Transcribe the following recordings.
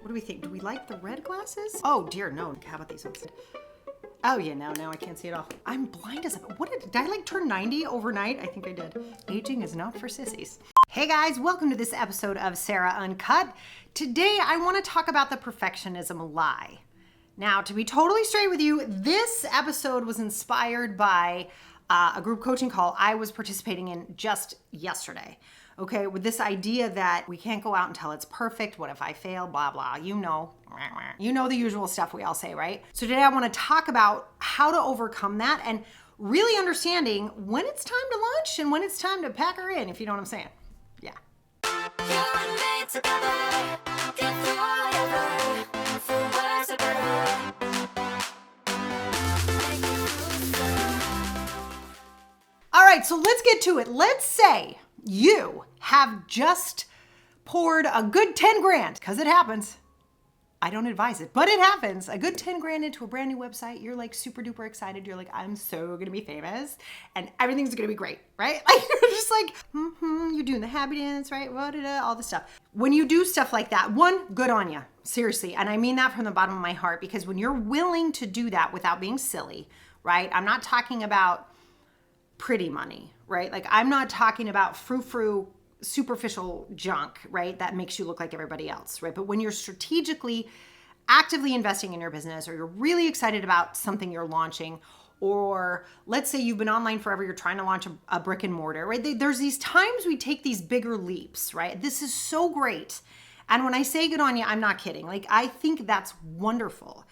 What do we think? Do we like the red glasses? Oh dear, no. How about these ones? Oh yeah, now I can't see it all. I'm blind as a... Did I like turn 90 overnight? I think I did. Aging is not for sissies. Hey guys, welcome to this episode of Sarah Uncut. Today I want to talk about the perfectionism lie. Now, to be totally straight with you, this episode was inspired by a group coaching call I was participating in just yesterday. Okay, with this idea that we can't go out until it's perfect. What if I fail? Blah, blah. You know the usual stuff we all say, right? So today I want to talk about how to overcome that and really understanding when it's time to launch and when it's time to pack her in, if you know what I'm saying. Yeah. All right, so let's get to it. Let's say you have just poured a good 10 grand, because it happens. I don't advise it, but it happens. A good 10 grand into a brand new website. You're like super duper excited. You're like, I'm so gonna be famous and everything's gonna be great, right? Like you're just like, you're doing the happy dance, right? All this stuff. When you do stuff like that, one, good on you, seriously. And I mean that from the bottom of my heart, because when you're willing to do that without being silly, right? I'm not talking about pretty money, right? Like I'm not talking about frou-frou superficial junk, right? That makes you look like everybody else, right? But when you're strategically, actively investing in your business, or you're really excited about something you're launching, or let's say you've been online forever, you're trying to launch a brick and mortar, right? There's these times we take these bigger leaps, right? This is so great. And when I say good on you, I'm not kidding. Like I think that's wonderful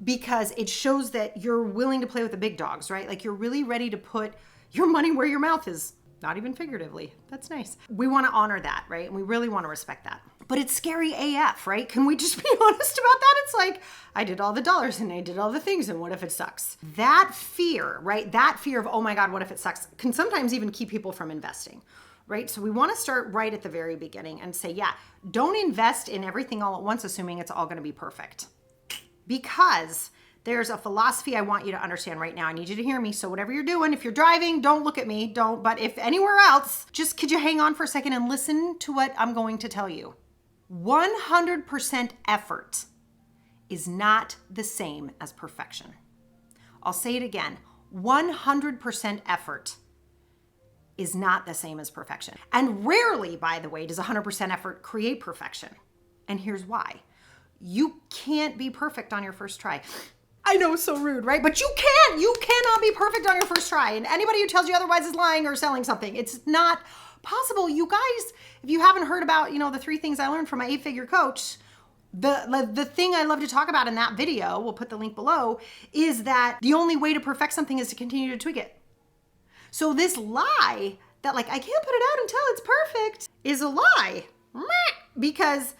because it shows that you're willing to play with the big dogs, right? Like you're really ready to put your money where your mouth is, not even figuratively. That's nice. We want to honor that, right? And we really want to respect that. But it's scary AF, right? Can we just be honest about that? It's like, I did all the dollars and I did all the things, and what if it sucks? That fear, right? That fear of, oh my God, what if it sucks, can sometimes even keep people from investing, right? So we want to start right at the very beginning and say, yeah, don't invest in everything all at once, assuming it's all going to be perfect. Because there's a philosophy I want you to understand right now. I need you to hear me. So whatever you're doing, if you're driving, don't look at me, don't. But if anywhere else, just could you hang on for a second and listen to what I'm going to tell you? 100% effort is not the same as perfection. I'll say it again. 100% effort is not the same as perfection. And rarely, by the way, does 100% effort create perfection. And here's why. You can't be perfect on your first try. I know, so rude, right? But you cannot be perfect on your first try. And anybody who tells you otherwise is lying or selling something. It's not possible. You guys, if you haven't heard about, the 3 things I learned from my 8-figure coach, the thing I love to talk about in that video, we'll put the link below, is that the only way to perfect something is to continue to tweak it. So this lie that like, I can't put it out until it's perfect is a lie, because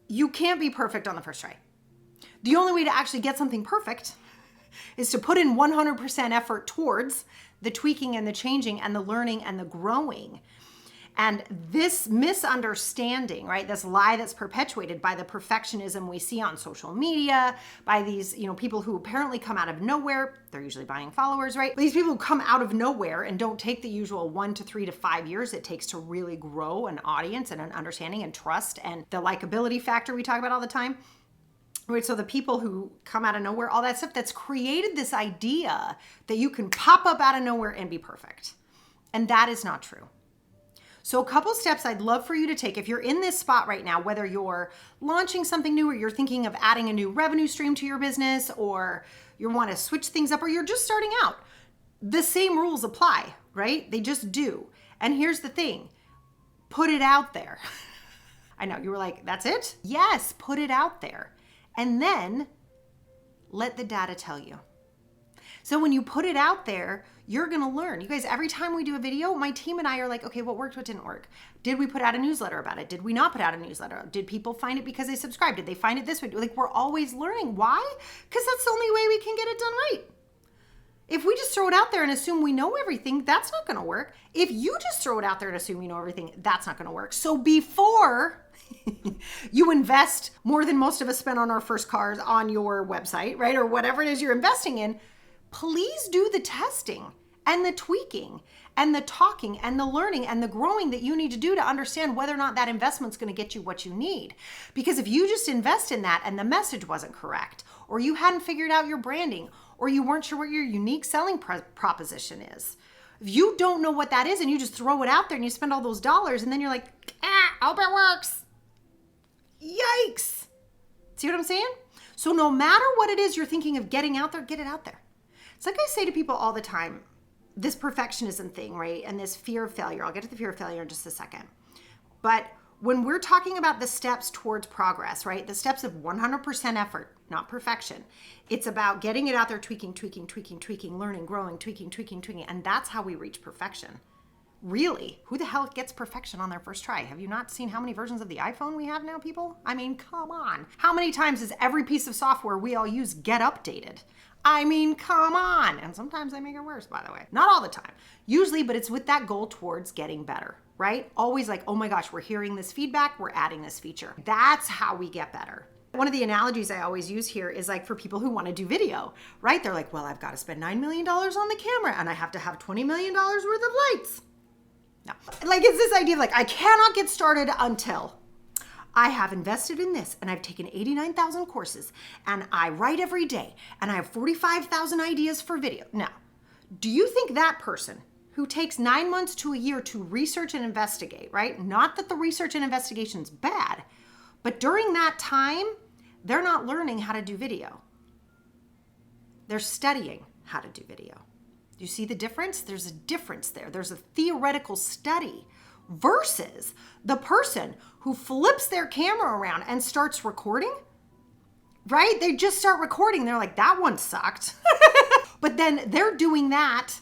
you can't be perfect on the first try. The only way to actually get something perfect is to put in 100% effort towards the tweaking and the changing and the learning and the growing. And this misunderstanding, right, this lie that's perpetuated by the perfectionism we see on social media, by these, people who apparently come out of nowhere, they're usually buying followers, right? These people who come out of nowhere and don't take the usual 1 to 3 to 5 years it takes to really grow an audience and an understanding and trust and the likability factor we talk about all the time. Right, so the people who come out of nowhere, all that stuff, that's created this idea that you can pop up out of nowhere and be perfect. And that is not true. So a couple steps I'd love for you to take if you're in this spot right now, whether you're launching something new or you're thinking of adding a new revenue stream to your business, or you want to switch things up, or you're just starting out. The same rules apply, right? They just do. And here's the thing, put it out there. I know, you were like, that's it? Yes, put it out there. And then let the data tell you. So when you put it out there, you're going to learn. You guys, every time we do a video, my team and I are like, okay, what worked, what didn't work? Did we put out a newsletter about it? Did we not put out a newsletter? Did people find it because they subscribed? Did they find it this way? Like, we're always learning. Why? Because that's the only way we can get it done right. If we just throw it out there and assume we know everything, that's not going to work. If you just throw it out there and assume you know everything, that's not going to work. So before you invest more than most of us spend on our first cars on your website, right? Or whatever it is you're investing in, please do the testing and the tweaking and the talking and the learning and the growing that you need to do to understand whether or not that investment's going to get you what you need. Because if you just invest in that and the message wasn't correct, or you hadn't figured out your branding, or you weren't sure what your unique selling proposition is, if you don't know what that is and you just throw it out there and you spend all those dollars and then you're like, I hope it works. Yikes. See what I'm saying? So no matter what it is you're thinking of getting out there, get it out there. It's like I say to people all the time, this perfectionism thing, right? And this fear of failure. I'll get to the fear of failure in just a second. But when we're talking about the steps towards progress, right? The steps of 100% effort, not perfection. It's about getting it out there, tweaking, learning, growing, tweaking. And that's how we reach perfection. Really, who the hell gets perfection on their first try? Have you not seen how many versions of the iPhone we have now, people? I mean, come on. How many times does every piece of software we all use get updated? I mean, come on. And sometimes they make it worse, by the way. Not all the time. Usually, but it's with that goal towards getting better, right? Always like, oh my gosh, we're hearing this feedback, we're adding this feature. That's how we get better. One of the analogies I always use here is like for people who want to do video, right? They're like, well, I've got to spend $9 million on the camera and I have to have $20 million worth of lights. No, like it's this idea of like, I cannot get started until I have invested in this and I've taken 89,000 courses and I write every day and I have 45,000 ideas for video. Now, do you think that person who takes 9 months to a year to research and investigate, right? Not that the research and investigation is bad, but during that time, they're not learning how to do video. They're studying how to do video. Do you see the difference? There's a difference there. There's a theoretical study versus the person who flips their camera around and starts recording, right? They just start recording. They're like, that one sucked. But then they're doing that.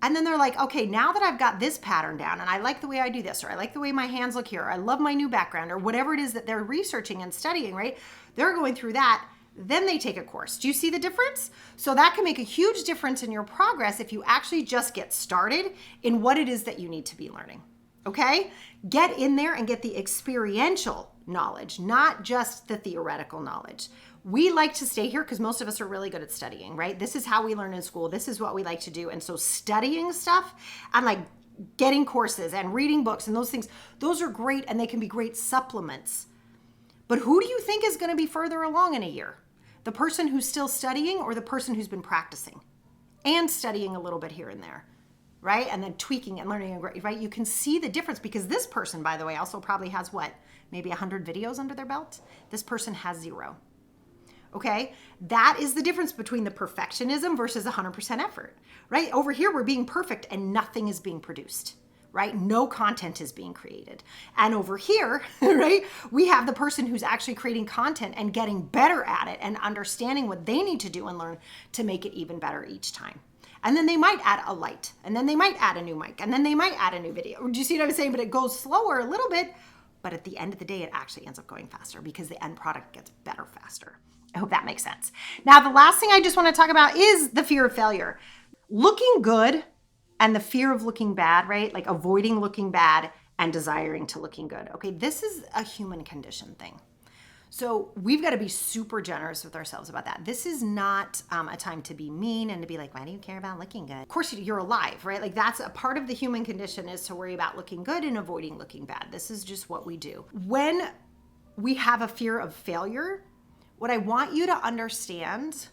And then they're like, okay, now that I've got this pattern down and I like the way I do this, or I like the way my hands look here, or I love my new background, or whatever it is that they're researching and studying, right? They're going through that. Then they take a course. Do you see the difference? So that can make a huge difference in your progress if you actually just get started in what it is that you need to be learning. Okay? Get in there and get the experiential knowledge, not just the theoretical knowledge. We like to stay here because most of us are really good at studying, right? This is how we learn in school. This is what we like to do. And so studying stuff and like getting courses and reading books and those things, those are great and they can be great supplements. But who do you think is going to be further along in a year? The person who's still studying or the person who's been practicing and studying a little bit here and there, right? And then tweaking and learning, right? You can see the difference because this person, by the way, also probably has what? Maybe 100 videos under their belt. This person has 0. Okay? That is the difference between the perfectionism versus 100% effort, right? Over here, we're being perfect and nothing is being produced, right? No content is being created. And over here, right, we have the person who's actually creating content and getting better at it and understanding what they need to do and learn to make it even better each time. And then they might add a light, and then they might add a new mic, and then they might add a new video. Do you see what I'm saying? But it goes slower a little bit, but at the end of the day, it actually ends up going faster because the end product gets better faster. I hope that makes sense. Now, the last thing I just want to talk about is the fear of failure. Looking good and the fear of looking bad, right? Like avoiding looking bad and desiring to looking good. Okay, this is a human condition thing. So we've got to be super generous with ourselves about that. This is not a time to be mean and to be like, why do you care about looking good? Of course, you're alive, right? Like that's a part of the human condition is to worry about looking good and avoiding looking bad. This is just what we do. When we have a fear of failure, what I want you to understand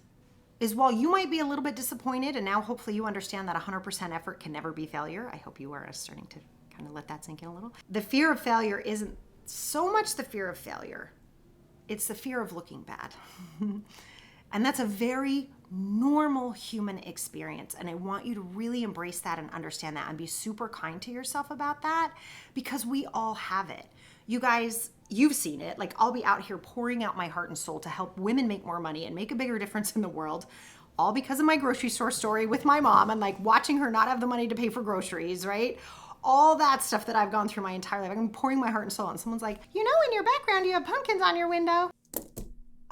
is while you might be a little bit disappointed, and now hopefully you understand that 100% effort can never be failure. I hope you are starting to kind of let that sink in a little. The fear of failure isn't so much the fear of failure. It's the fear of looking bad. And that's a very normal human experience. And I want you to really embrace that and understand that and be super kind to yourself about that because we all have it. You guys, you've seen it. Like I'll be out here pouring out my heart and soul to help women make more money and make a bigger difference in the world, all because of my grocery store story with my mom and like watching her not have the money to pay for groceries, right? All that stuff that I've gone through my entire life. I'm pouring my heart and soul and someone's like, you know, in your background, you have pumpkins on your window.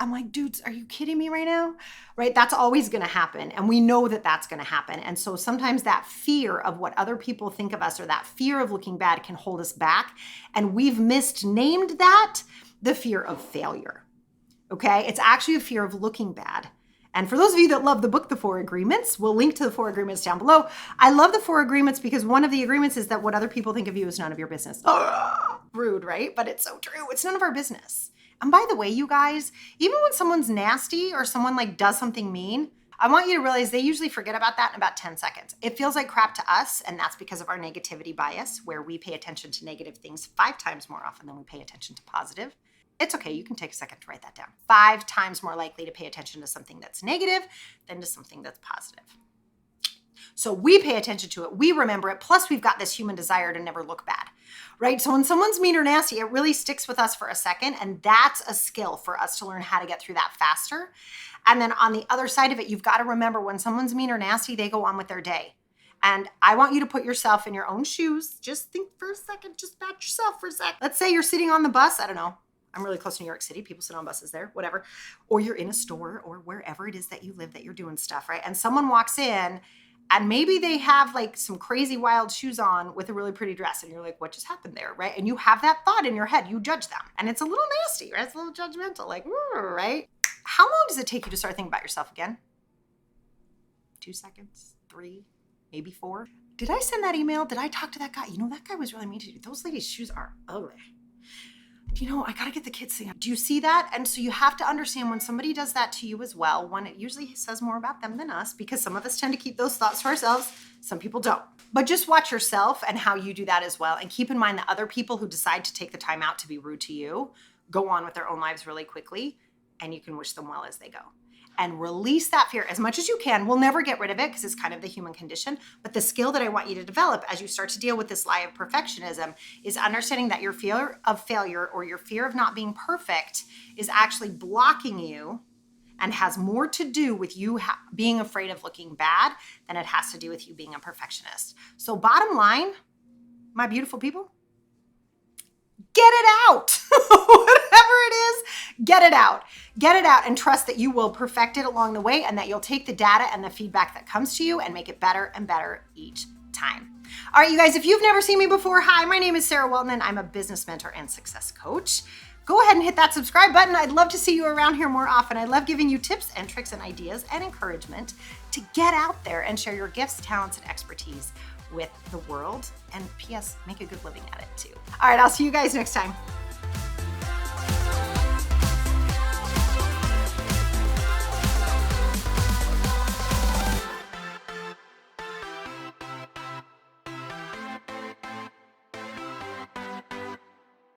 I'm like, dudes, are you kidding me right now? Right? That's always going to happen. And we know that that's going to happen. And so sometimes that fear of what other people think of us or that fear of looking bad can hold us back. And we've misnamed that the fear of failure. Okay? It's actually a fear of looking bad. And for those of you that love the book, The 4 Agreements, we'll link to the 4 Agreements down below. I love the 4 Agreements because one of the agreements is that what other people think of you is none of your business. Rude, right? But it's so true. It's none of our business. And by the way, you guys, even when someone's nasty or someone like does something mean, I want you to realize they usually forget about that in about 10 seconds. It feels like crap to us, and that's because of our negativity bias, where we pay attention to negative things 5 times more often than we pay attention to positive. It's okay, you can take a second to write that down. 5 times more likely to pay attention to something that's negative than to something that's positive. So we pay attention to it, we remember it, plus we've got this human desire to never look bad, right? So when someone's mean or nasty, it really sticks with us for a second, and that's a skill for us to learn how to get through that faster. And then on the other side of it, you've got to remember when someone's mean or nasty, they go on with their day. And I want you to put yourself in your own shoes. Just think for a second, just bat yourself for a sec. Let's say you're sitting on the bus, I don't know, I'm really close to New York City. People sit on buses there, whatever. Or you're in a store or wherever it is that you live that you're doing stuff, right? And someone walks in and maybe they have like some crazy wild shoes on with a really pretty dress. And you're like, what just happened there, right? And you have that thought in your head. You judge them. And it's a little nasty, right? It's a little judgmental, like, right? How long does it take you to start thinking about yourself again? 2 seconds, 3, maybe 4. Did I send that email? Did I talk to that guy? You know, that guy was really mean to you. Those ladies' shoes are ugly. You know, I gotta get the kids thing. Do you see that? And so you have to understand when somebody does that to you as well, one, it usually says more about them than us because some of us tend to keep those thoughts to ourselves. Some people don't. But just watch yourself and how you do that as well. And keep in mind that other people who decide to take the time out to be rude to you go on with their own lives really quickly, and you can wish them well as they go. And release that fear as much as you can. We'll never get rid of it because it's kind of the human condition. But the skill that I want you to develop as you start to deal with this lie of perfectionism is understanding that your fear of failure or your fear of not being perfect is actually blocking you and has more to do with you being afraid of looking bad than it has to do with you being a perfectionist. So bottom line, my beautiful people, get it out. Whatever it is, get it out. Get it out and trust that you will perfect it along the way and that you'll take the data and the feedback that comes to you and make it better and better each time. All right, you guys, if you've never seen me before, hi, my name is Sarah Welton and I'm a business mentor and success coach. Go ahead and hit that subscribe button. I'd love to see you around here more often. I love giving you tips and tricks and ideas and encouragement to get out there and share your gifts, talents, and expertise with the world. And P.S., make a good living at it too. All right, I'll see you guys next time.